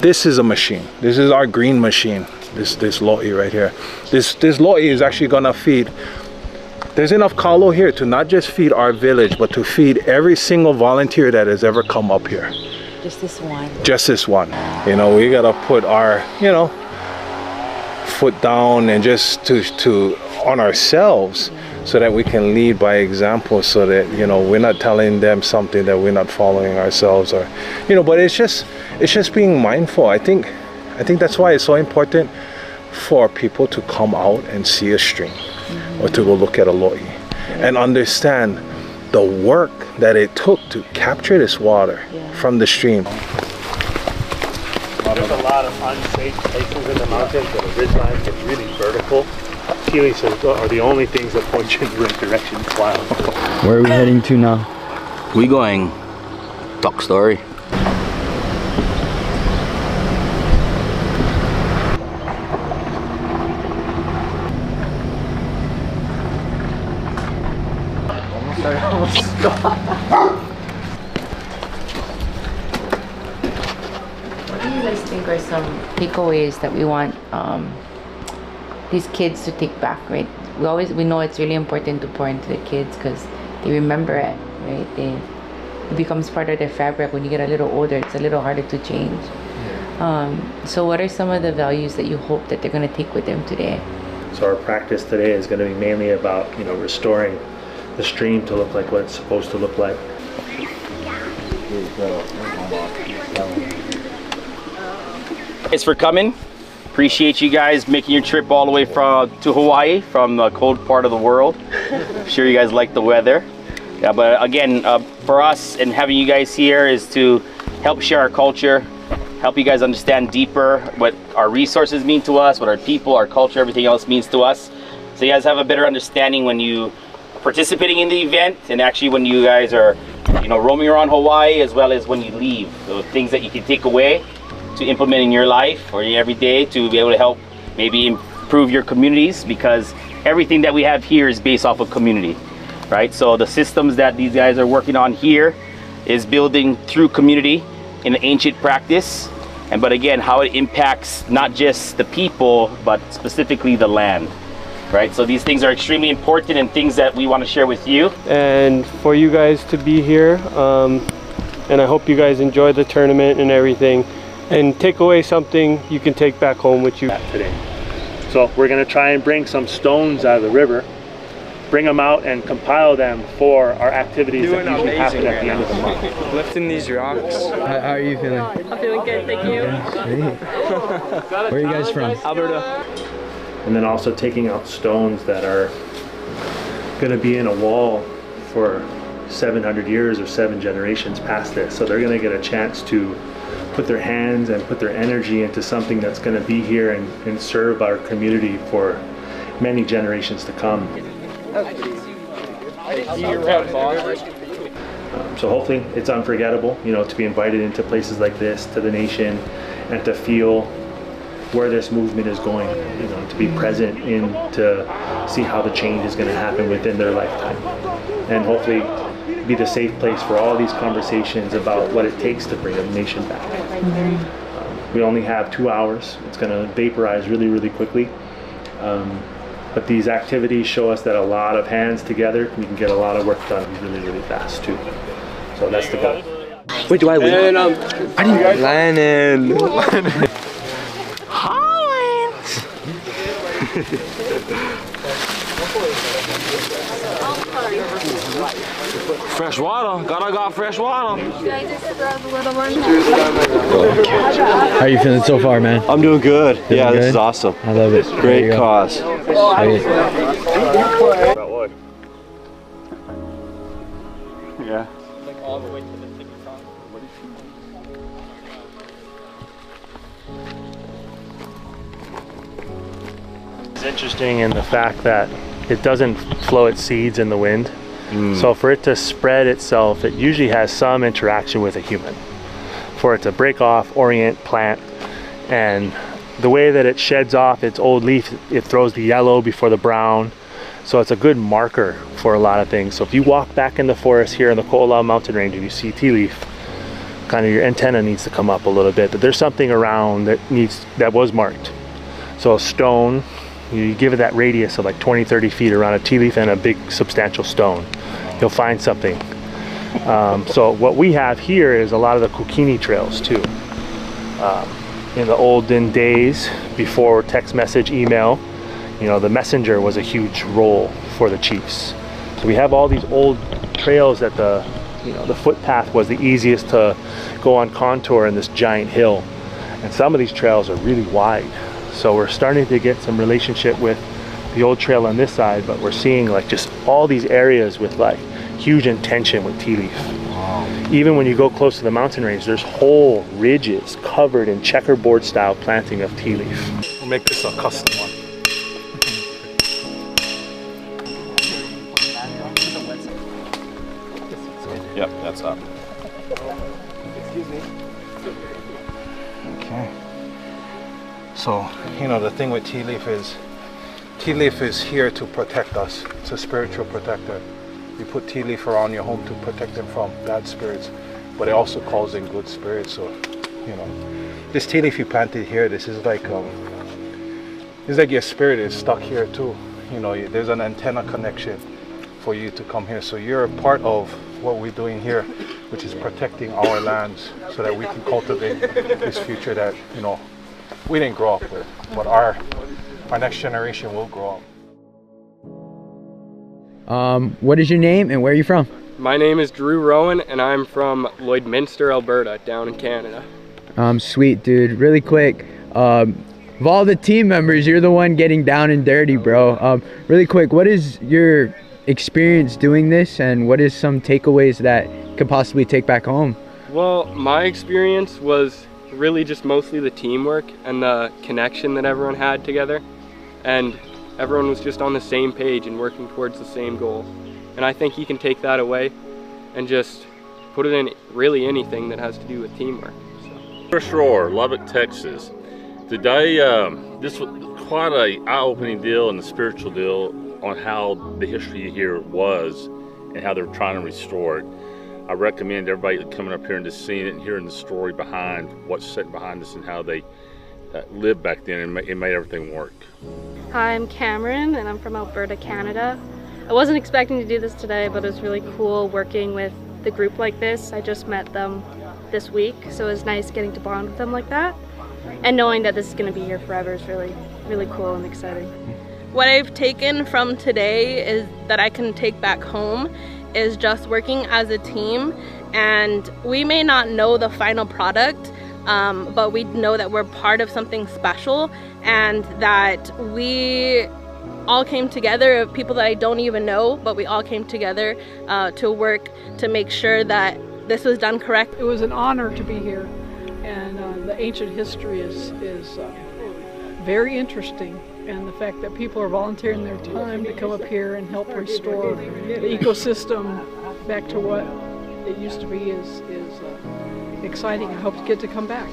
This is a machine. This is our green machine. This loi right here. This loi is actually gonna feed. There's enough kalo here to not just feed our village, but to feed every single volunteer that has ever come up here. Just this one. Just this one. You know, we gotta put our, you know, foot down and just to on ourselves, so that we can lead by example, so that, you know, we're not telling them something that we're not following ourselves, or, you know, but it's just being mindful. I think that's why it's so important for people to come out and see a stream, or to go look at a loi and understand the work that it took to capture this water from the stream. There's a lot of unsafe places in the mountains where the ridgeline gets really vertical. Tea leaves are the only things that point you in the right direction. It's wild. Where are we heading to now? We going Talk Story. What do you guys think are some takeaways that we want these kids to take back, right? We know it's really important to pour into the kids because they remember it, right? It becomes part of their fabric. When you get a little older, it's a little harder to change. So what are some of the values that you hope that they're going to take with them today? So our practice today is going to be mainly about, you know, restoring the stream to look like what it's supposed to look like. Thanks for coming. Appreciate you guys making your trip all the way to Hawaii from the cold part of the world. I'm sure you guys like the weather. Yeah, but again, for us and having you guys here is to help share our culture, help you guys understand deeper what our resources mean to us, what our people, our culture, everything else means to us. So you guys have a better understanding when you participating in the event, and actually when you guys are, you know, roaming around Hawaii, as well as when you leave. So things that you can take away to implement in your life or every day to be able to help maybe improve your communities, because everything that we have here is based off of community, right? So the systems that these guys are working on here is building through community in an ancient practice, but again, how it impacts not just the people, but specifically the land, right? So these things are extremely important and things that we want to share with you. And for you guys to be here, and I hope you guys enjoy the tournament and everything, and take away something you can take back home with you today. So we're going to try and bring some stones out of the river, bring them out and compile them for our activities that usually happen at the end of the month. Lifting these rocks. How are you feeling? I'm feeling good, thank you. Where are you guys from? Alberta. And then also taking out stones that are going to be in a wall for 700 years or 7 generations past this. So they're going to get a chance to put their hands and put their energy into something that's going to be here and serve our community for many generations to come. So hopefully it's unforgettable, you know, to be invited into places like this, to the nation, and to feel where this movement is going, you know, to be present in, to see how the change is going to happen within their lifetime, and hopefully be the safe place for all these conversations about what it takes to bring a nation back. We only have 2 hours. It's going to vaporize really, really quickly. But these activities show us that a lot of hands together, we can get a lot of work done really, really fast too. So that's the goal. Wait, do I leave? I didn't. Lennon. Fresh water. Gotta got fresh water. You guys just throw the little one. How are you feeling so far, man? I'm doing good. Feeling This good? is awesome. I love it. Great cause. Yeah. It's interesting in the fact that it doesn't flow its seeds in the wind. So for it to spread itself, it usually has some interaction with a human. For it to break off, orient, plant, and the way that it sheds off its old leaf, it throws the yellow before the brown. So it's a good marker for a lot of things. So if you walk back in the forest here in the Ko'olau mountain range and you see tea leaf, kind of your antenna needs to come up a little bit, but there's something around that was marked. So a stone, you give it that radius of like 20-30 feet around a tea leaf and a big substantial stone, you'll find something. So what we have here is a lot of the Kukini trails too. In the olden days, before text message, email, you know, the messenger was a huge role for the chiefs. So we have all these old trails that the footpath was the easiest to go on contour in this giant hill. And some of these trails are really wide. So we're starting to get some relationship with the old trail on this side, but we're seeing like just all these areas with like huge intention with tea leaf. Even when you go close to the mountain range, there's whole ridges covered in checkerboard style planting of tea leaf. We'll make this a custom one. Yep, that's up. Excuse me. Okay. So, you know, the thing with tea leaf is here to protect us. It's a spiritual protector. You put tea leaf around your home to protect them from bad spirits, but it also calls in good spirits. So, you know, this tea leaf you planted here, this is like your spirit is stuck here too. You know, there's an antenna connection for you to come here. So you're a part of what we're doing here, which is protecting our lands so that we can cultivate this future that, you know, we didn't grow up with, but our next generation will grow up. What is your name and where are you from? My name is Drew Rowan and I'm from Lloydminster, Alberta, down in Canada. Sweet, dude. Really quick, of all the team members, you're the one getting down and dirty, bro. Really quick, what is your experience doing this and what is some takeaways that could possibly take back home? Well, my experience was really just mostly the teamwork and the connection that everyone had together, and everyone was just on the same page and working towards the same goal. And I think you can take that away and just put it in really anything that has to do with teamwork. So. First Roar, Lubbock, Texas. Today, this was quite an eye-opening deal and a spiritual deal on how the history here was and how they're trying to restore it. I recommend everybody coming up here and just seeing it and hearing the story behind what's sitting behind us and how they lived back then and it made everything work. Hi, I'm Cameron and I'm from Alberta, Canada. I wasn't expecting to do this today, but it was really cool working with the group like this. I just met them this week, so it was nice getting to bond with them like that. And knowing that this is going to be here forever is really, really cool and exciting. What I've taken from today is that I can take back home is just working as a team, and we may not know the final product, but we know that we're part of something special and that we all came together, of people that I don't even know, but we all came together to work to make sure that this was done correct. It was an honor to be here, and the ancient history is very interesting, and the fact that people are volunteering their time to come up here and help restore the ecosystem back to what it used to be is exciting. I hope to get to come back.